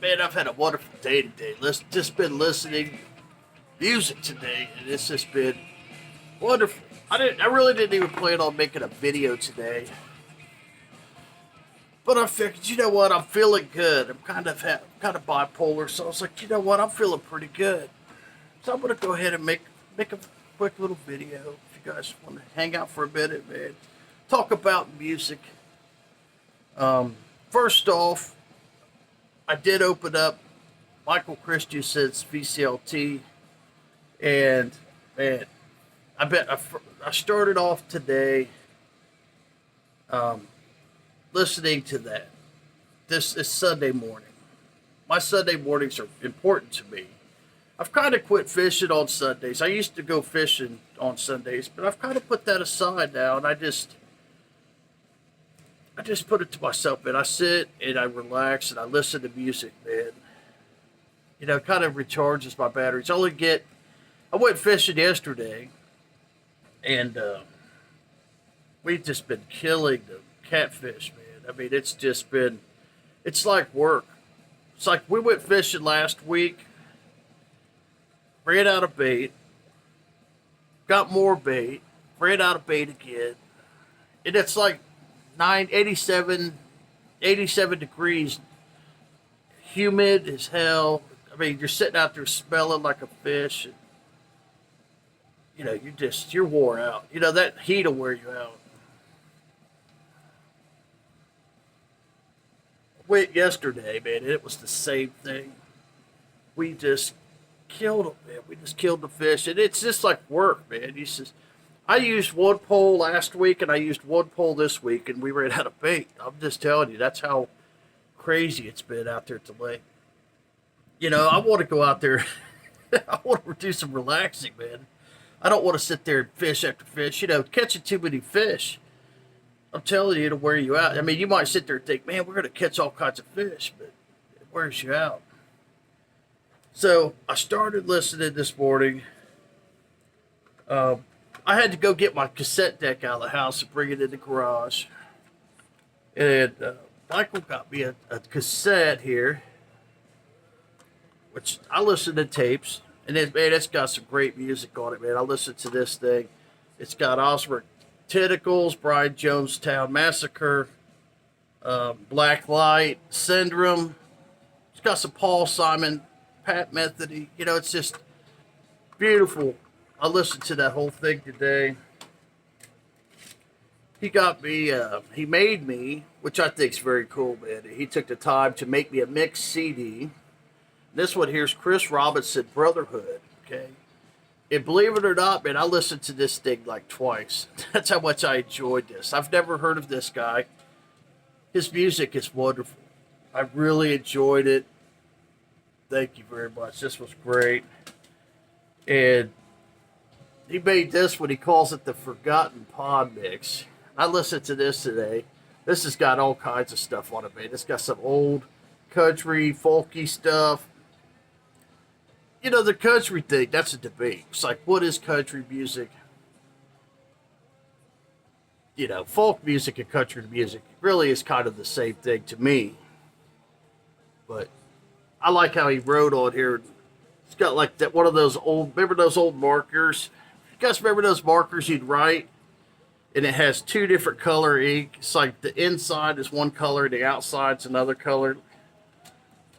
Man, I've had a wonderful day today. Just been listening music today, and it's just been wonderful. I really didn't even plan on making a video today, but I figured, you know what, I'm feeling good. I'm kind of bipolar, so I was like, you know what, I'm feeling pretty good. So I'm gonna go ahead and make a quick little video. If you guys want to hang out for a minute, man, talk about music. First off, I did open up Michael Christensen's VCLT, and man, I started off today listening to that. This is Sunday morning. My Sunday mornings are important to me. I've kind of quit fishing on Sundays. I used to go fishing on Sundays, but I've kind of put that aside now, and I just put it to myself, and I sit and I relax and I listen to music, man. You know, it kind of recharges my batteries. I went fishing yesterday, and we've just been killing the catfish, man. I mean, it's like work. It's like we went fishing last week, ran out of bait, got more bait, ran out of bait again, and it's like 87 degrees, humid as hell. I mean, you're sitting out there smelling like a fish, and you know, you're wore out. You know, that heat will wear you out. Went yesterday, man, and it was the same thing. We just killed them, man. We just killed the fish, and it's just like work, man. I used one pole last week, and I used one pole this week, and we ran out of bait. I'm just telling you, that's how crazy it's been out there at the lake. You know, I want to go out there. I want to do some relaxing, man. I don't want to sit there and fish after fish. You know, catching too many fish, I'm telling you, it'll wear you out. I mean, you might sit there and think, man, we're going to catch all kinds of fish, but it wears you out. So I started listening this morning. I had to go get my cassette deck out of the house and bring it in the garage. And Michael got me a cassette here, which I listen to tapes. And it's got some great music on it, man. I listened to this thing. It's got Osric Tentacles, Brian Jonestown Massacre, Black Light, Syndrome. It's got some Paul Simon, Pat Metheny. You know, it's just beautiful. I listened to that whole thing today. He made me, which I think is very cool, man. He took the time to make me a mixed CD. This one here's Chris Robinson, Brotherhood, okay? And believe it or not, man, I listened to this thing like twice. That's how much I enjoyed this. I've never heard of this guy. His music is wonderful. I really enjoyed it. Thank you very much. This was great. And he made this one. He calls it the Forgotten Pond Mix. I listened to this today. This has got all kinds of stuff on it, man. It's got some old country, folky stuff. You know, the country thing, that's a debate. It's like, what is country music? You know, folk music and country music really is kind of the same thing to me. But I like how he wrote on here. It's got like that one of those old, remember those old markers? You guys remember those markers you'd write? And it has two different color ink. It's like the inside is one color, the outside's another color.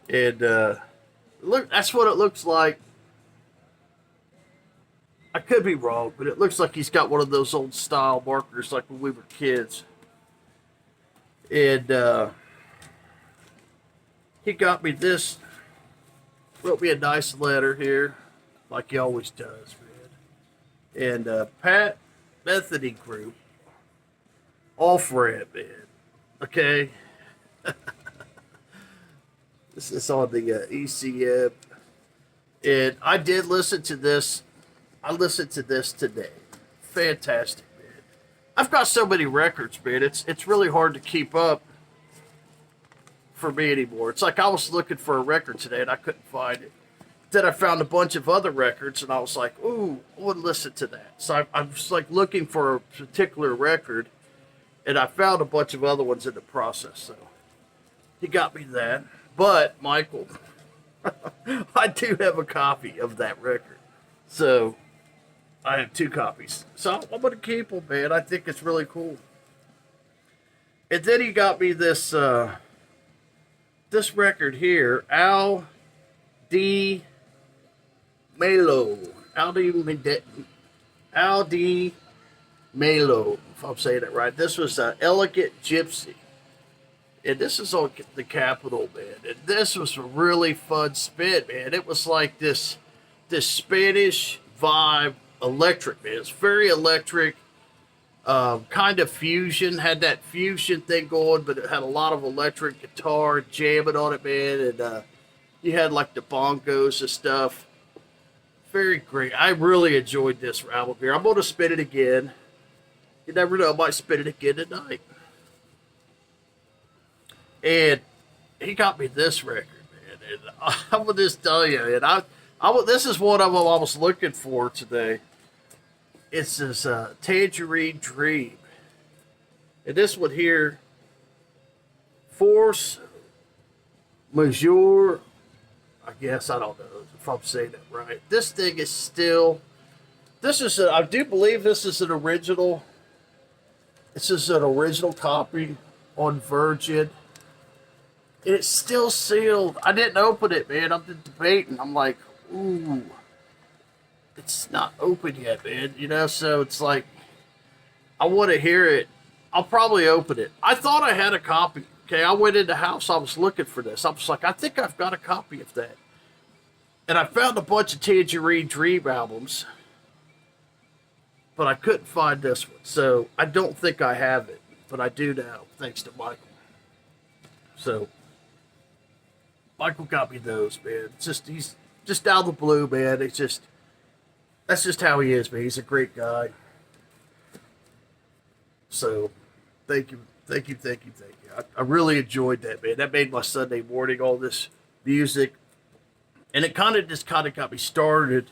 And look, that's what it looks like. I could be wrong, but it looks like he's got one of those old style markers like when we were kids. And he got me this, wrote me a nice letter here, like he always does, man. And Pat Metheny Group, off ramp, man. Okay. This is on the ECM. And I did listen to this. I listened to this today. Fantastic, man. I've got so many records, man. It's really hard to keep up for me anymore. It's like I was looking for a record today and I couldn't find it. Then I found a bunch of other records and I was like, ooh, I want to listen to that. So I was like looking for a particular record and I found a bunch of other ones in the process. So he got me that. But Michael, I do have a copy of that record. So I have 2 copies. So I'm going to keep them, man. I think it's really cool. And then he got me this this record here, Al D. Melo. Al D. Melo, if I'm saying it right. This was Elegant Gypsy. And this is on the Capitol, man. And this was a really fun spin, man. It was like this Spanish vibe, electric, man. It's very electric, kind of fusion. Had that fusion thing going, but it had a lot of electric guitar jamming on it, man. And you had like the bongos and stuff. Very great. I really enjoyed this album here. I'm going to spin it again. You never know, I might spin it again tonight. And he got me this record, man. And I will just tell you, and this is one of them I was looking for today. It's this Tangerine Dream. And this one here, Force Majeure. I guess, I don't know if I'm saying it right. This thing is still, I do believe this is an original. This is an original copy on Virgin. And it's still sealed. I didn't open it, man. I'm debating. I'm like, ooh, it's not open yet, man. You know, so it's like, I want to hear it. I'll probably open it. I thought I had a copy. Okay, I went in the house. I was looking for this. I was like, I think I've got a copy of that. And I found a bunch of Tangerine Dream albums, but I couldn't find this one. So I don't think I have it, but I do now, thanks to Michael. So Michael got me those, man. He's just out of the blue, man. That's just how he is, man. He's a great guy. So thank you. I really enjoyed that, man. That made my Sunday morning, all this music. And it kind of got me started.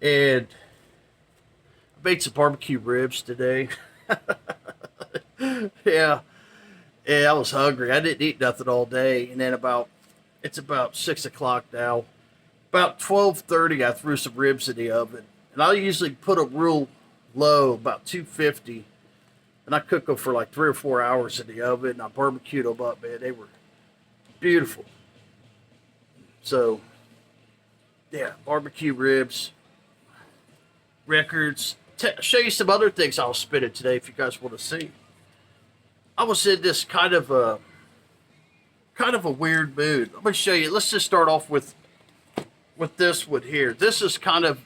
And I made some barbecue ribs today. Yeah. Yeah, I was hungry. I didn't eat nothing all day. And then it's about 6 o'clock now. About 12:30, I threw some ribs in the oven. And I usually put them real low, about 250. And I cooked them for like 3 or 4 hours in the oven. And I barbecued them up, man. They were beautiful. So, yeah, barbecue ribs, records. Show you some other things I was spinning today if you guys want to see. I was in this kind of a weird mood. Let me show you. Let's just start off with this one here. This is kind of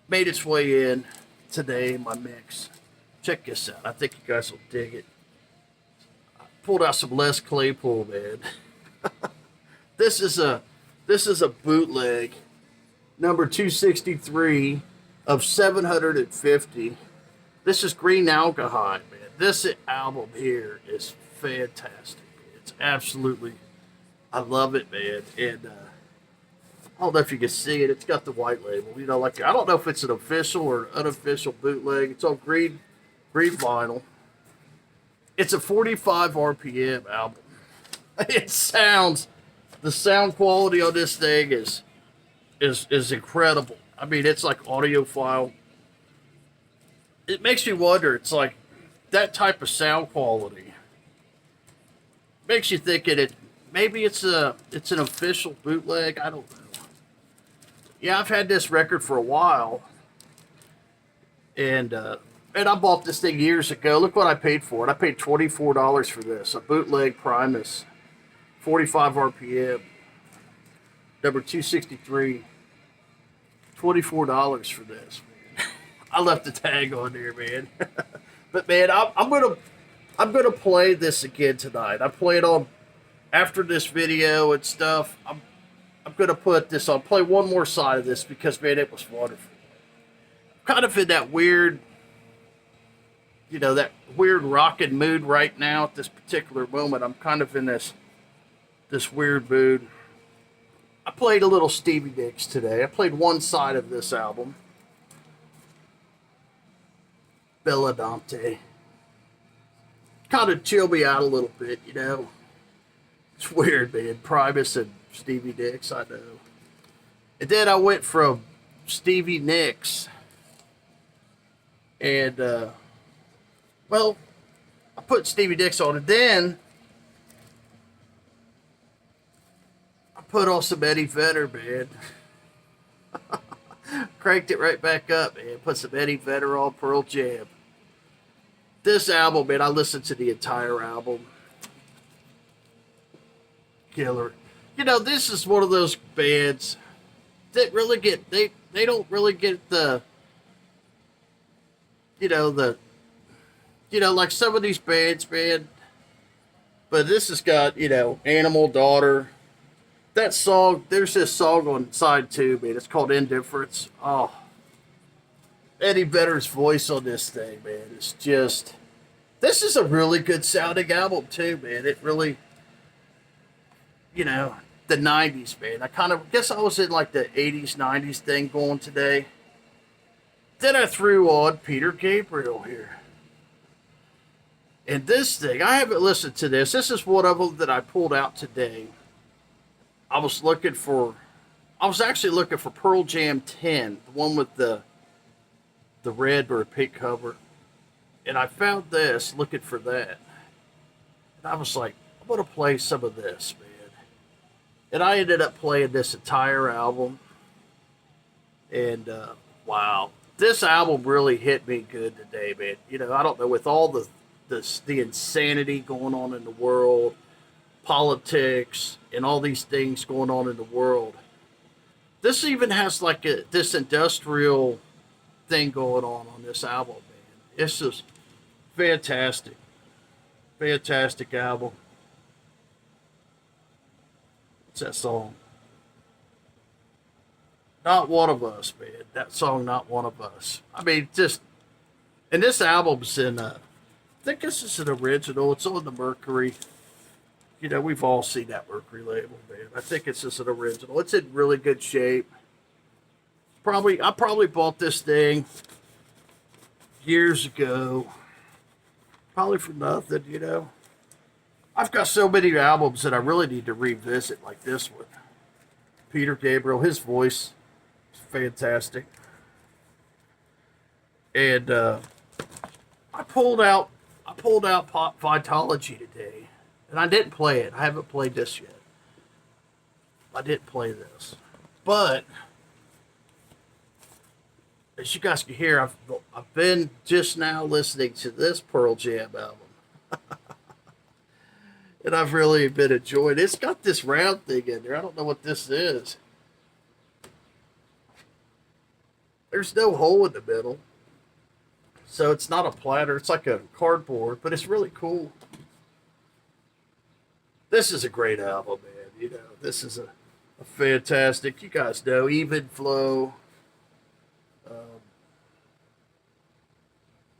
made its way in today in my mix. Check this out. I think you guys will dig it. I pulled out some Les Claypool, man. This is a bootleg, number 263 of 750. This is Green Alcohol, man. This album here is fantastic. It's absolutely, I love it, man. And I don't know if you can see it. It's got the white label. You know, like, I don't know if it's an official or unofficial bootleg. It's on green vinyl. It's a 45 RPM album. The sound quality on this thing is incredible. I mean, it's like audiophile. It makes me wonder, it's like that type of sound quality makes you think maybe it's an official bootleg. I don't know. Yeah, I've had this record for a while, and I bought this thing years ago. Look what I paid for it. I paid $24 for this, a bootleg Primus, 45 RPM, number 263. $24 for this, man. I left the tag on there, man. But man, I'm gonna play this again tonight. I play it on after this video and stuff. I'm gonna put this on. Play one more side of this because, man, it was wonderful. I'm kind of in that weird, that weird rockin' mood right now at this particular moment. I'm kind of in this weird mood. I played a little Stevie Nicks today. I played one side of this album. Belladante. kind of chill me out a little bit, you know. It's weird, man. Primus and Stevie Nicks, I know. And then I went from Stevie Nicks and, well, I put Stevie Nicks on, and then I put on some Eddie Vedder, man. Cranked it right back up, man. Put some Eddie Vedder on Pearl Jam. This album, man, I listened to the entire album. Killer. You know, this is one of those bands that really get, they don't really get the, like some of these bands, man. But this has got, Animal Daughter. That song, there's this song on side 2, man. It's called Indifference. Oh. Eddie Vedder's voice on this thing, man. It's just, this is a really good sounding album, too, man. It really, the 90s, man. I guess I was in like the 80s, 90s thing going today. Then I threw on Peter Gabriel here. And this thing, I haven't listened to this. This is one of them that I pulled out today. I was actually looking for Pearl Jam 10, the one with the red or pink cover. And I found this, looking for that. And I was like, I'm going to play some of this, man. And I ended up playing this entire album. And, wow. This album really hit me good today, man. I don't know, with all the insanity going on in the world, politics, and all these things going on in the world. This even has like this industrial thing going on this album, man. It's just fantastic. Fantastic album. What's that song? Not One of Us, man. That song, Not One of Us. I mean, just, and this album's in, I think this is an original. It's on the Mercury. We've all seen that Mercury label, man. I think it's just an original. It's in really good shape. I probably bought this thing years ago. Probably for nothing, I've got so many albums that I really need to revisit, like this one. Peter Gabriel, his voice is fantastic. And I pulled out Pop Vitology today. And I didn't play it. I haven't played this yet. I didn't play this. But, as you guys can hear, I've been just now listening to this Pearl Jam album. And I've really been enjoying it. It's got this round thing in there. I don't know what this is. There's no hole in the middle. So it's not a platter. It's like a cardboard. But it's really cool. This is a great album, man. This is a fantastic, you guys know, even flow.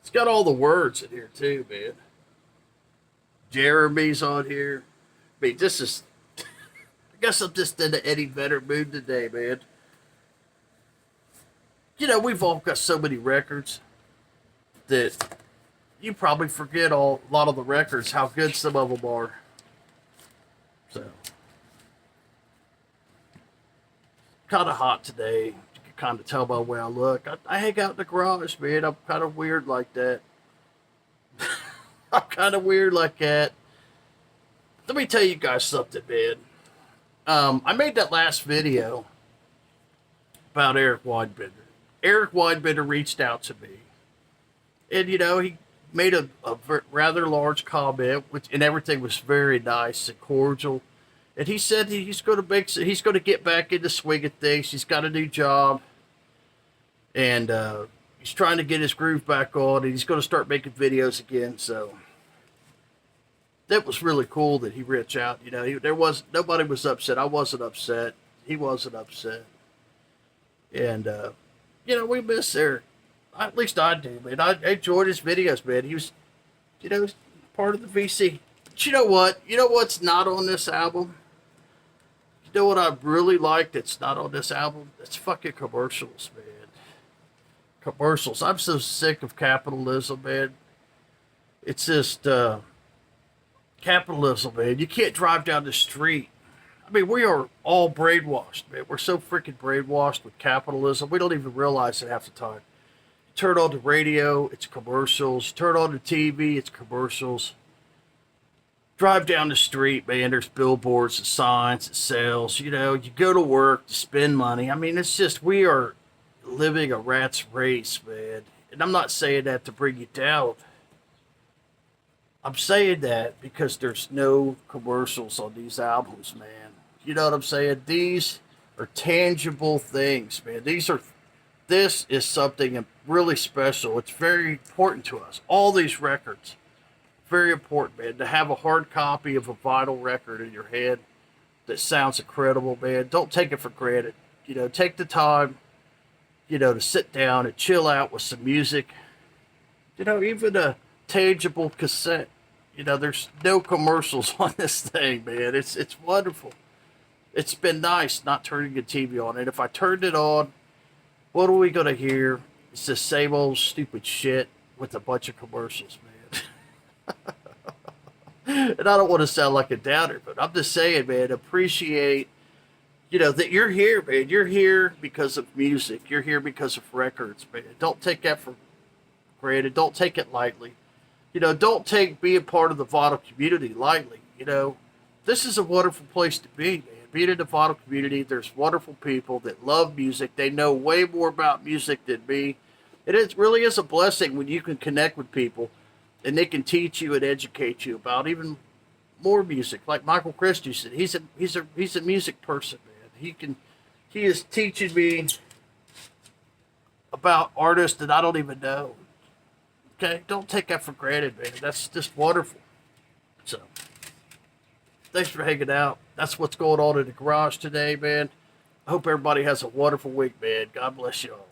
It's got all the words in here, too, man. Jeremy's on here. I mean, this is, I guess I'm just in the Eddie Vedder mood today, man. We've all got so many records that you probably forget a lot of the records, how good some of them are. So, kind of hot today. You can kind of tell by the way I look. I hang out in the garage, man. I'm kind of weird like that. I'm kind of weird like that. Let me tell you guys something, man. I made that last video about Eric Weinbender. Eric Weinbender reached out to me. And, he made a rather large comment, and everything was very nice and cordial. And he said he's going to get back into swing of things. He's got a new job, and he's trying to get his groove back on, and he's going to start making videos again. So that was really cool that he reached out. Nobody was upset. I wasn't upset. He wasn't upset, and we miss Eric. At least I do, man. I enjoyed his videos, man. He was, part of the VC. But you know what? You know what's not on this album? You know what I really like that's not on this album? It's fucking commercials, man. Commercials. I'm so sick of capitalism, man. It's just, Capitalism, man. You can't drive down the street. I mean, we are all brainwashed, man. We're so freaking brainwashed with capitalism. We don't even realize it half the time. You turn on the radio, it's commercials. Turn on the TV, it's commercials. Drive down the street, man. There's billboards and signs and sales. You know, you go to work to spend money. I mean, it's just, we are living a rat's race, man. And I'm not saying that to bring you down. I'm saying that because there's no commercials on these albums, man. You know what I'm saying? These are tangible things, man. This is something really special. It's very important to us. All these records, very important, man. To have a hard copy of a vinyl record in your head that sounds incredible, man. Don't take it for granted. You know, take the time, you know, to sit down and chill out with some music. You know, even a tangible cassette. You know, there's no commercials on this thing, man. It's wonderful. It's been nice not turning the TV on. And if I turned it on, what are we going to hear? It's the same old stupid shit with a bunch of commercials, man. And I don't want to sound like a downer, but I'm just saying, man, appreciate, you know, that you're here, man. You're here because of music. You're here because of records, man. Don't take that for granted. Don't take it lightly. You know, don't take being part of the vinyl community lightly. You know, this is a wonderful place to be, man. Being in the vinyl community, there's wonderful people that love music. They know way more about music than me. Really is a blessing when you can connect with people and they can teach you and educate you about even more music. Like Michael Christensen, he's a music person, man. He is teaching me about artists that I don't even know. Okay, don't take that for granted, man. That's just wonderful. So, thanks for hanging out. That's what's going on in the garage today, man. I hope everybody has a wonderful week, man. God bless you all.